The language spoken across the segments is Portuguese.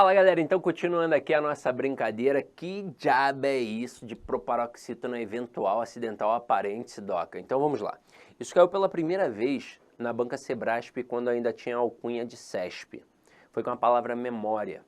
Fala galera, então continuando aqui a nossa brincadeira, que diabo é isso de proparoxítona eventual acidental aparente, Sidoca? Então vamos lá. Isso caiu pela primeira vez na banca Sebrasp quando ainda tinha a alcunha de CESP. Foi com a palavra memória.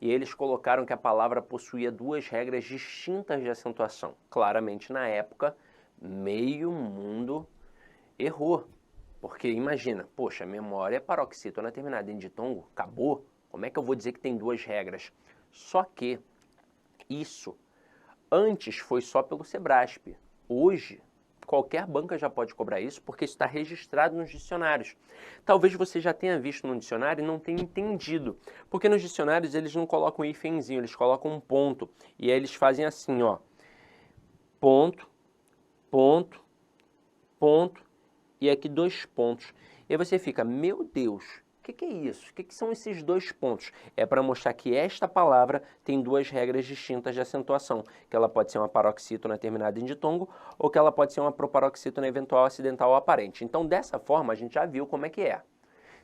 E eles colocaram que a palavra possuía duas regras distintas de acentuação. Claramente na época, meio mundo errou. Porque imagina, poxa, memória paroxítona terminada em ditongo, acabou. Como é que eu vou dizer que tem duas regras? Só que isso antes foi só pelo Sebrasp. Hoje, qualquer banca já pode cobrar isso porque isso está registrado nos dicionários. Talvez você já tenha visto no dicionário e não tenha entendido. Porque nos dicionários eles não colocam um hífenzinho, eles colocam um ponto. E aí eles fazem assim, ó. Ponto, ponto, ponto e aqui dois pontos. E aí você fica, meu Deus, o que é isso? O que são esses dois pontos? É para mostrar que esta palavra tem duas regras distintas de acentuação, que ela pode ser uma paroxítona terminada em ditongo ou que ela pode ser uma proparoxítona eventual acidental ou aparente. Então, dessa forma, a gente já viu como é que é.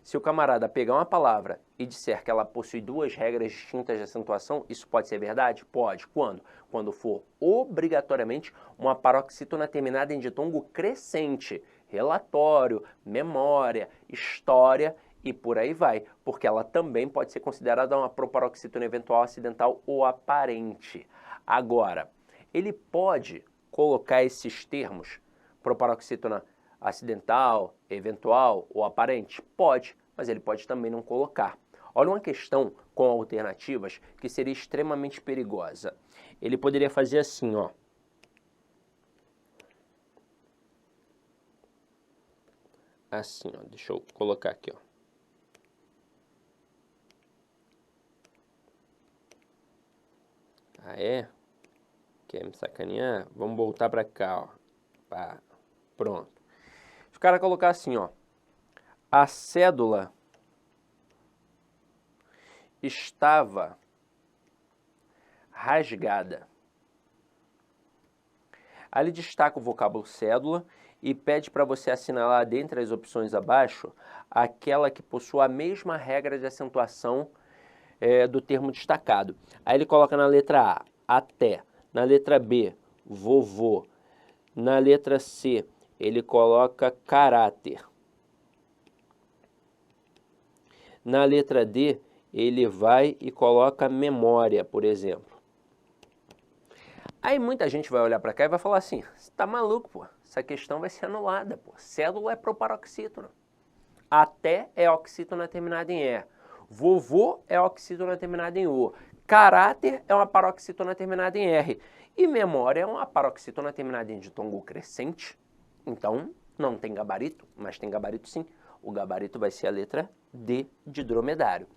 Se o camarada pegar uma palavra e disser que ela possui duas regras distintas de acentuação, isso pode ser verdade? Pode. Quando? Quando for obrigatoriamente uma paroxítona terminada em ditongo crescente. Relatório, memória, história e por aí vai, porque ela também pode ser considerada uma proparoxítona eventual acidental ou aparente. Agora, ele pode colocar esses termos, proparoxítona acidental, eventual ou aparente? Pode, mas ele pode também não colocar. Olha uma questão com alternativas que seria extremamente perigosa. Ele poderia fazer assim, ó. Assim, ó, deixa eu colocar aqui, ó. Ah, é? Quer me sacanear? Vamos voltar pra cá, ó. Pá. Pronto. Se o cara colocar assim, ó. A cédula estava rasgada. Ali destaca o vocábulo cédula e pede para você assinalar dentre as opções abaixo aquela que possua a mesma regra de acentuação do termo destacado. Aí ele coloca na letra A, até. Na letra B, vovô. Na letra C, ele coloca caráter. Na letra D, ele vai e coloca memória, por exemplo. Aí muita gente vai olhar para cá e vai falar assim, você tá maluco, pô, essa questão vai ser anulada, pô. Cédula é proparoxítona. Até é oxítona terminada em E. Vovô é oxítona terminada em O. Caráter é uma paroxítona terminada em R. E memória é uma paroxítona terminada em ditongo crescente. Então, não tem gabarito, mas tem gabarito sim. O gabarito vai ser a letra D de dromedário.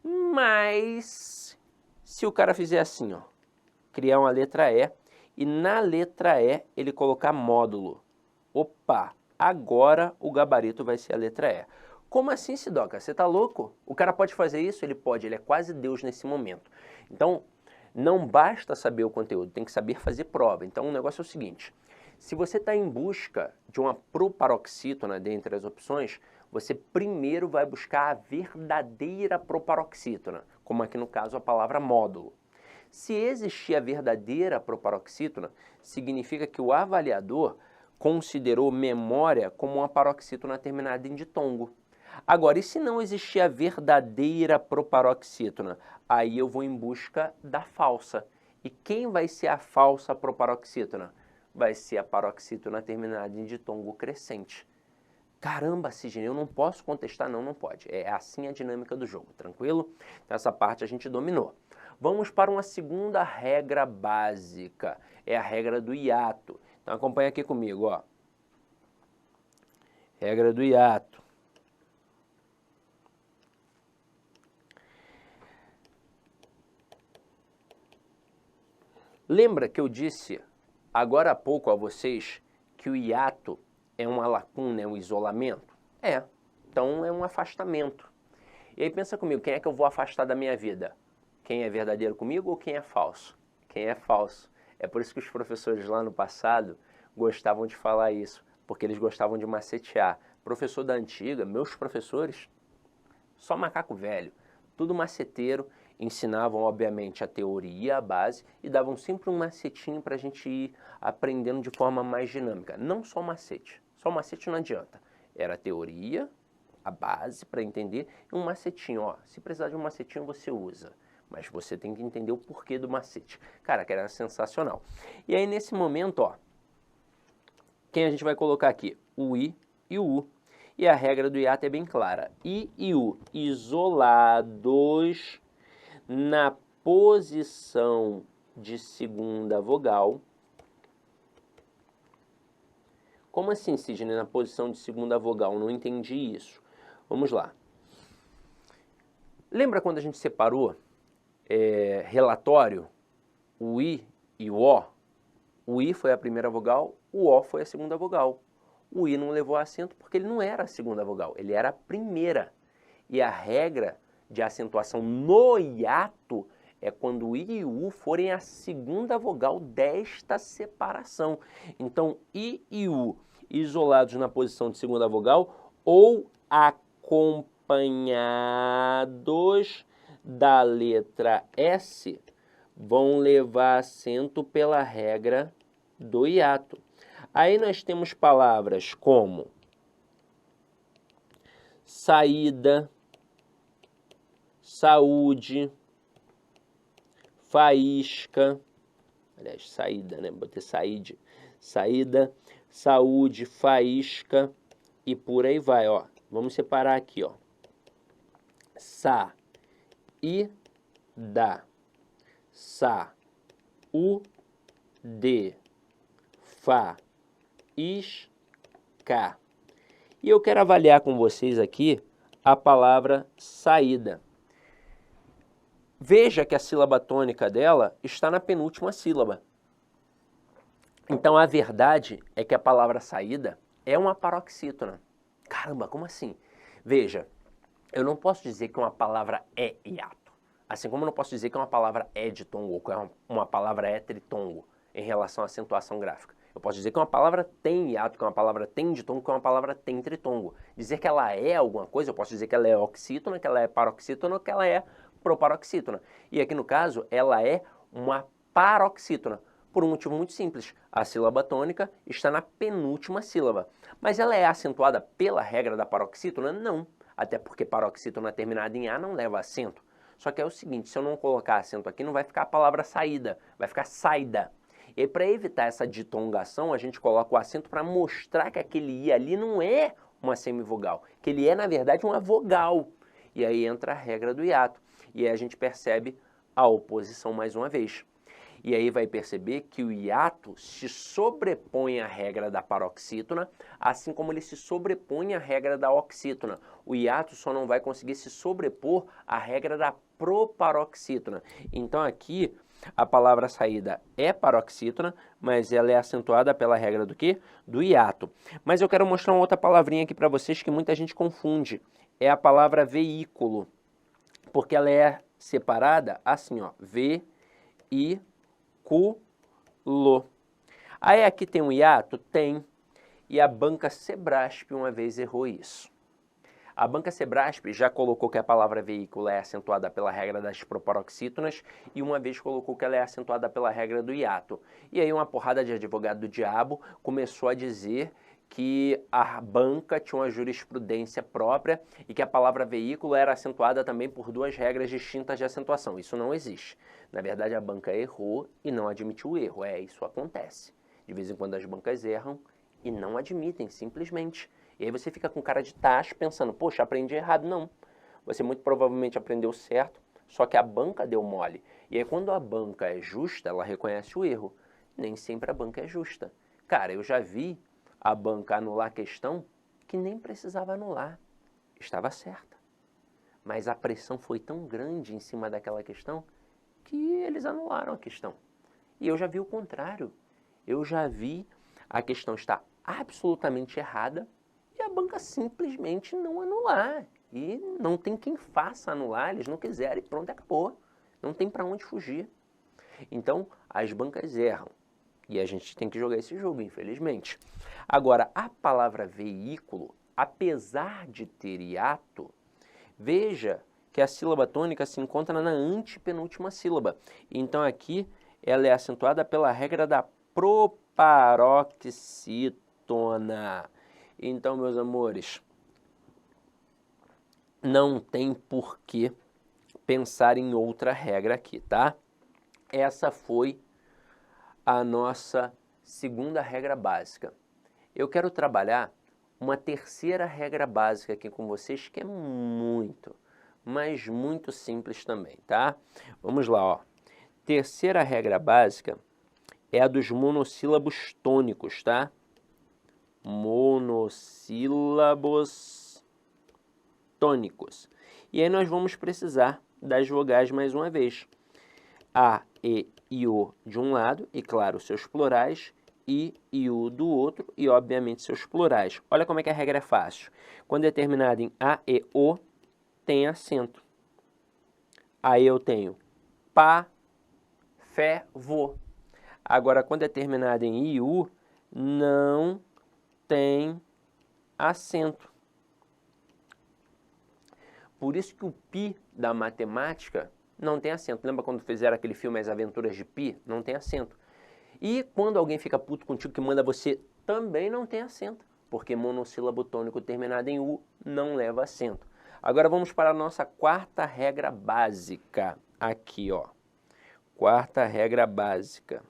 Mas, se o cara fizer assim, ó, criar uma letra E, e na letra E ele colocar módulo. Opa, agora o gabarito vai ser a letra E. Como assim, Sidoca? Você tá louco? O cara pode fazer isso? Ele pode, ele é quase Deus nesse momento. Então, não basta saber o conteúdo, tem que saber fazer prova. Então, o negócio é o seguinte, se você está em busca de uma proparoxítona dentre as opções, você primeiro vai buscar a verdadeira proparoxítona, como aqui no caso a palavra módulo. Se existir a verdadeira proparoxítona, significa que o avaliador considerou memória como uma paroxítona terminada em ditongo. Agora, e se não existir a verdadeira proparoxítona? Aí eu vou em busca da falsa. E quem vai ser a falsa proparoxítona? Vai ser a paroxítona terminada em ditongo crescente. Caramba, Sidney, eu não posso contestar? Não, não pode. É assim a dinâmica do jogo, tranquilo? Então, essa parte a gente dominou. Vamos para uma segunda regra básica, é a regra do hiato. Então acompanha aqui comigo, ó. Regra do hiato. Lembra que eu disse agora há pouco a vocês que o hiato é uma lacuna, é um isolamento? É, então é um afastamento. E aí pensa comigo, quem é que eu vou afastar da minha vida? Quem é verdadeiro comigo ou quem é falso? Quem é falso. É por isso que os professores lá no passado gostavam de falar isso, porque eles gostavam de macetear. Professor da antiga, meus professores, só macaco velho, tudo maceteiro, ensinavam, obviamente, a teoria, a base, e davam sempre um macetinho para a gente ir aprendendo de forma mais dinâmica. Não só macete. Só macete não adianta. Era a teoria, a base para entender, e um macetinho. Ó, se precisar de um macetinho, você usa. Mas você tem que entender o porquê do macete. Cara, que era sensacional. E aí, nesse momento, ó, quem a gente vai colocar aqui? O I e o U. E a regra do hiato é bem clara. I e U isolados na posição de segunda vogal. Como assim, Sidney, na posição de segunda vogal? Não entendi isso. Vamos lá. Lembra quando a gente separou relatório? O I e o O? O I foi a primeira vogal, o O foi a segunda vogal. O I não levou acento porque ele não era a segunda vogal, ele era a primeira. E a regra de acentuação no hiato é quando o I e o U forem a segunda vogal desta separação. Então, I e U isolados na posição de segunda vogal ou acompanhados da letra S vão levar acento pela regra do hiato. Aí nós temos palavras como saída, saúde, faísca, aliás, saída, né? Botei saíde, saída, saúde, faísca e por aí vai, ó. Vamos separar aqui, ó. Sa, I, da, sa, u, de, fa, is, ca. E eu quero avaliar com vocês aqui a palavra saída. Veja que a sílaba tônica dela está na penúltima sílaba. Então, a verdade é que a palavra saída é uma paroxítona. Caramba, como assim? Veja, eu não posso dizer que uma palavra é hiato. Assim como eu não posso dizer que uma palavra é ditongo ou que uma palavra é tritongo em relação à acentuação gráfica. Eu posso dizer que uma palavra tem hiato, que uma palavra tem ditongo, que uma palavra tem tritongo. Dizer que ela é alguma coisa, eu posso dizer que ela é oxítona, que ela é paroxítona ou que ela é proparoxítona. E aqui no caso, ela é uma paroxítona. Por um motivo muito simples, a sílaba tônica está na penúltima sílaba. Mas ela é acentuada pela regra da paroxítona? Não, até porque paroxítona terminada em A não leva acento. Só que é o seguinte, se eu não colocar acento aqui, não vai ficar a palavra saída, vai ficar saída. E para evitar essa ditongação, a gente coloca o acento para mostrar que aquele I ali não é uma semivogal, que ele é, na verdade, uma vogal. E aí entra a regra do hiato. E aí a gente percebe a oposição mais uma vez. E aí vai perceber que o hiato se sobrepõe à regra da paroxítona, assim como ele se sobrepõe à regra da oxítona. O hiato só não vai conseguir se sobrepor à regra da proparoxítona. Então aqui a palavra saída é paroxítona, mas ela é acentuada pela regra do quê? Do hiato. Mas eu quero mostrar uma outra palavrinha aqui para vocês que muita gente confunde. É a palavra veículo, porque ela é separada assim, ó, V-I-C-U-L-O. Aí aqui tem um hiato? Tem. E a banca Sebrasp uma vez errou isso. A banca Sebrasp já colocou que a palavra veículo é acentuada pela regra das proparoxítonas e uma vez colocou que ela é acentuada pela regra do hiato. E aí uma porrada de advogado do diabo começou a dizer que a banca tinha uma jurisprudência própria e que a palavra veículo era acentuada também por duas regras distintas de acentuação. Isso não existe. Na verdade, a banca errou e não admitiu o erro. Isso acontece. De vez em quando as bancas erram e não admitem, simplesmente. E aí você fica com cara de tacho pensando, poxa, aprendi errado. Não. Você muito provavelmente aprendeu certo, só que a banca deu mole. E aí quando a banca é justa, ela reconhece o erro. Nem sempre a banca é justa. Cara, eu já vi a banca anular a questão que nem precisava anular. Estava certa. Mas a pressão foi tão grande em cima daquela questão que eles anularam a questão. E eu já vi o contrário. Eu já vi a questão estar absolutamente errada e a banca simplesmente não anular. E não tem quem faça anular, eles não quiserem, pronto, acabou. Não tem para onde fugir. Então, as bancas erram. E a gente tem que jogar esse jogo, infelizmente. Agora, a palavra veículo, apesar de ter hiato, veja que a sílaba tônica se encontra na antepenúltima sílaba. Então aqui ela é acentuada pela regra da proparoxítona. Então, meus amores, não tem por que pensar em outra regra aqui, tá? Essa foi a nossa segunda regra básica. Eu quero trabalhar uma terceira regra básica aqui com vocês, que é muito, mas muito simples também, tá? Vamos lá, ó. Terceira regra básica é a dos monossílabos tônicos, tá? Monossílabos tônicos. E aí nós vamos precisar das vogais mais uma vez. A, E e O de um lado, e claro, seus plurais, I e U do outro, e obviamente seus plurais. Olha como é que a regra é fácil. Quando é terminado em A, E, O, tem acento. Aí eu tenho pá, fé, vô. Agora, quando é terminado em I, U, não tem acento. Por isso que o pi da matemática não tem acento. Lembra quando fizeram aquele filme As Aventuras de Pi? Não tem acento. E quando alguém fica puto contigo que manda você, também não tem acento, porque monossílabo tônico terminado em U não leva acento. Agora vamos para a nossa quarta regra básica. Aqui, ó. Quarta regra básica.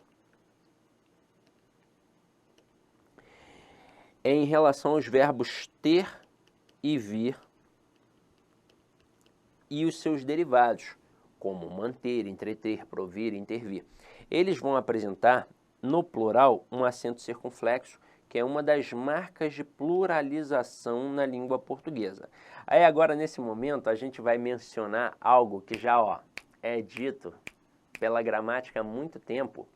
É em relação aos verbos ter e vir e os seus derivados, como manter, entreter, provir, intervir. Eles vão apresentar, no plural, um acento circunflexo, que é uma das marcas de pluralização na língua portuguesa. Aí agora, nesse momento, a gente vai mencionar algo que já é dito pela gramática há muito tempo,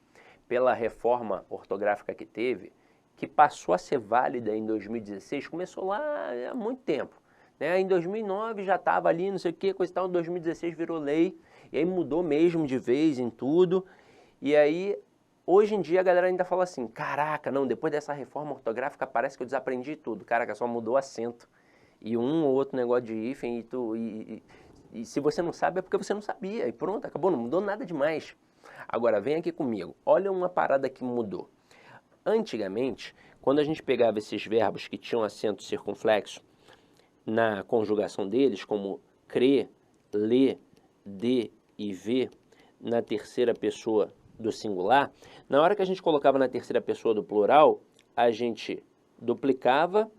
pela reforma ortográfica que teve, que passou a ser válida em 2016, começou lá há muito tempo. Em 2009 já estava ali, não sei o que, coisa e tal, em 2016 virou lei, e aí mudou mesmo de vez em tudo, e aí hoje em dia a galera ainda fala assim, caraca, não, depois dessa reforma ortográfica parece que eu desaprendi tudo, caraca, só mudou o acento, e um ou outro negócio de hífen, e se você não sabe é porque você não sabia, e pronto, acabou, não mudou nada demais. Agora, vem aqui comigo, olha uma parada que mudou. Antigamente, quando a gente pegava esses verbos que tinham acento circunflexo, na conjugação deles, como crer, ler, de e ver, na terceira pessoa do singular, na hora que a gente colocava na terceira pessoa do plural, a gente duplicava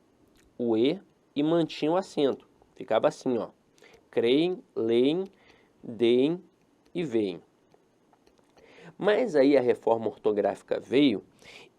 o e mantinha o acento. Ficava assim, ó. Creem, leem, deem e veem. Mas aí a reforma ortográfica veio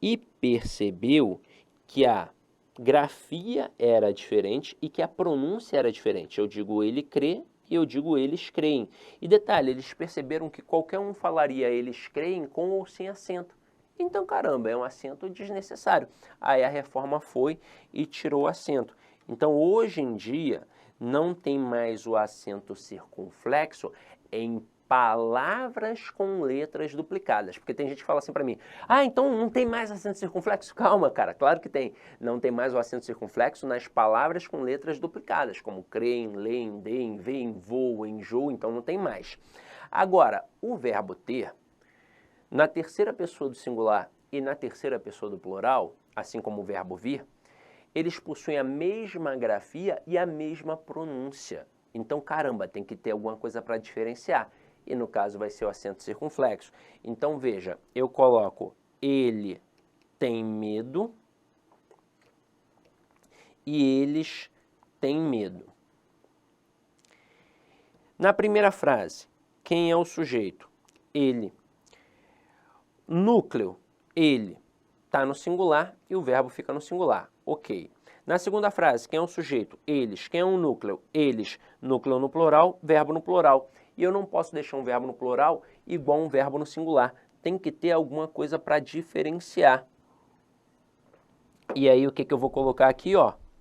e percebeu que a grafia era diferente e que a pronúncia era diferente. Eu digo ele crê e eu digo eles creem. E detalhe, eles perceberam que qualquer um falaria eles creem com ou sem acento. Então, caramba, é um acento desnecessário. Aí a reforma foi e tirou o acento. Então, hoje em dia, não tem mais o acento circunflexo em palavras com letras duplicadas. Porque tem gente que fala assim para mim, então não tem mais acento circunflexo? Calma, cara, claro que tem. Não tem mais o acento circunflexo nas palavras com letras duplicadas, como creem, leem, deem, veem, voam, enjoam, então não tem mais. Agora, o verbo ter, na terceira pessoa do singular e na terceira pessoa do plural, assim como o verbo vir, eles possuem a mesma grafia e a mesma pronúncia. Então, caramba, tem que ter alguma coisa para diferenciar. E no caso vai ser o acento circunflexo. Então, veja, eu coloco ele tem medo e eles têm medo. Na primeira frase, quem é o sujeito? Ele. Núcleo, ele. Está no singular e o verbo fica no singular. Ok. Na segunda frase, quem é o sujeito? Eles. Quem é o núcleo? Eles. Núcleo no plural, verbo no plural. E eu não posso deixar um verbo no plural igual um verbo no singular. Tem que ter alguma coisa para diferenciar. E aí o que eu vou colocar aqui?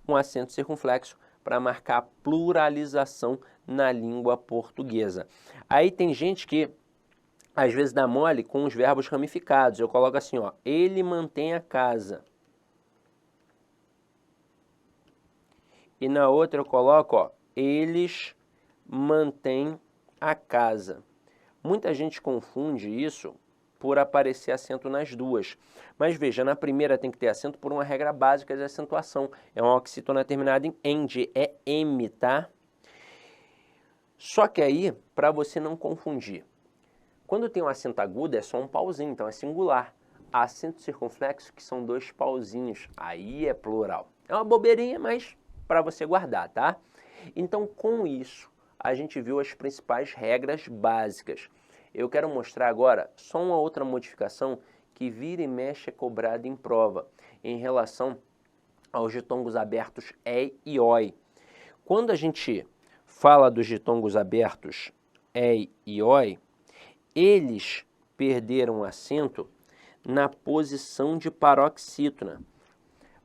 Um acento circunflexo para marcar a pluralização na língua portuguesa. Aí tem gente que às vezes dá mole com os verbos ramificados. Eu coloco assim, ele mantém a casa. E na outra eu coloco, eles mantém a casa. Muita gente confunde isso por aparecer acento nas duas. Mas veja, na primeira tem que ter acento por uma regra básica de acentuação. É uma oxítona terminada em end, é M, tá? Só que aí, para você não confundir, quando tem um acento agudo é só um pauzinho, então é singular. Acento circunflexo, que são dois pauzinhos, aí é plural. É uma bobeirinha, mas para você guardar, tá? Então, com isso, a gente viu as principais regras básicas. Eu quero mostrar agora só uma outra modificação que vira e mexe é cobrada em prova, em relação aos ditongos abertos E e OI. Quando a gente fala dos ditongos abertos E e OI, eles perderam acento na posição de paroxítona,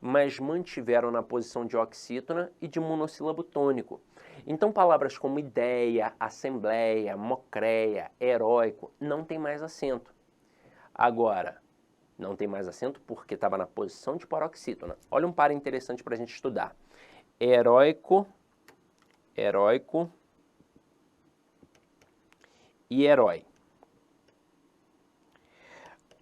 mas mantiveram na posição de oxítona e de monossílabo tônico. Então, palavras como ideia, assembleia, mocreia, heróico, não tem mais acento. Agora, não tem mais acento porque estava na posição de paroxítona. Olha um par interessante para a gente estudar. Heróico, heróico e herói.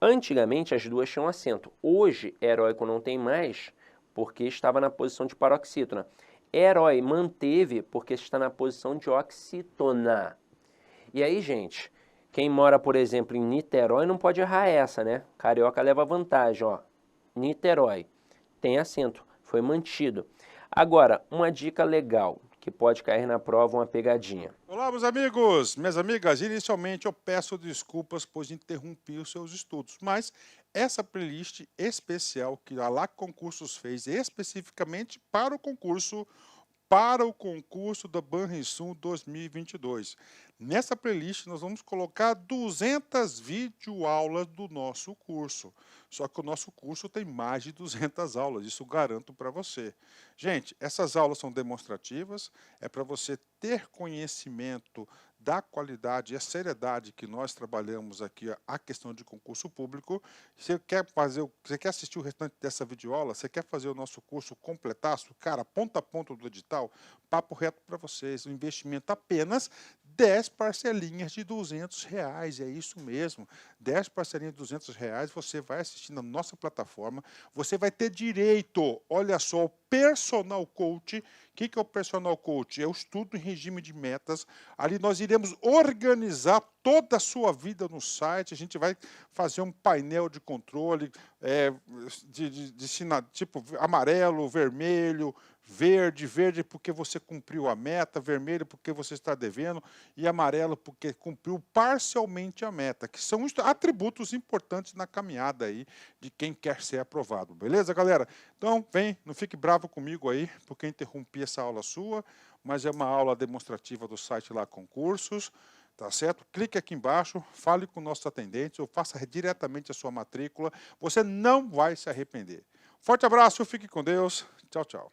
Antigamente as duas tinham acento. Hoje, heróico não tem mais porque estava na posição de paroxítona. Herói manteve porque está na posição de oxítona. E aí, gente, quem mora, por exemplo, em Niterói não pode errar essa, né? Carioca leva vantagem, ó. Niterói. Tem acento, foi mantido. Agora, uma dica legal que pode cair na prova, uma pegadinha. Olá, meus amigos, minhas amigas. Inicialmente eu peço desculpas pois interrompi os seus estudos, mas essa playlist especial que a LAC Concursos fez especificamente para o concurso da Banrisul 2022. Nessa playlist nós vamos colocar 200 videoaulas do nosso curso. Só que o nosso curso tem mais de 200 aulas, isso garanto para você. Gente, essas aulas são demonstrativas, é para você ter conhecimento da qualidade e a seriedade que nós trabalhamos aqui a questão de concurso público. Você quer assistir o restante dessa videoaula? Você quer fazer o nosso curso completaço? Cara, ponta a ponta do edital, papo reto para vocês, um investimento apenas 10 parcelinhas de R$ 200, é isso mesmo, 10 parcelinhas de R$ 200, você vai assistir na nossa plataforma, você vai ter direito, olha só, ao personal coach. O que é o personal coach? É o estudo em regime de metas. Ali nós iremos organizar toda a sua vida no site, a gente vai fazer um painel de controle tipo amarelo, vermelho, verde porque você cumpriu a meta, vermelho porque você está devendo e amarelo porque cumpriu parcialmente a meta, que são atributos importantes na caminhada aí de quem quer ser aprovado, beleza, galera? Então, vem, não fique bravo comigo aí, porque interrompi essa aula sua, mas é uma aula demonstrativa do site lá Concursos, tá certo? Clique aqui embaixo, fale com nossos atendentes ou faça diretamente a sua matrícula, você não vai se arrepender. Forte abraço, fique com Deus, tchau, tchau.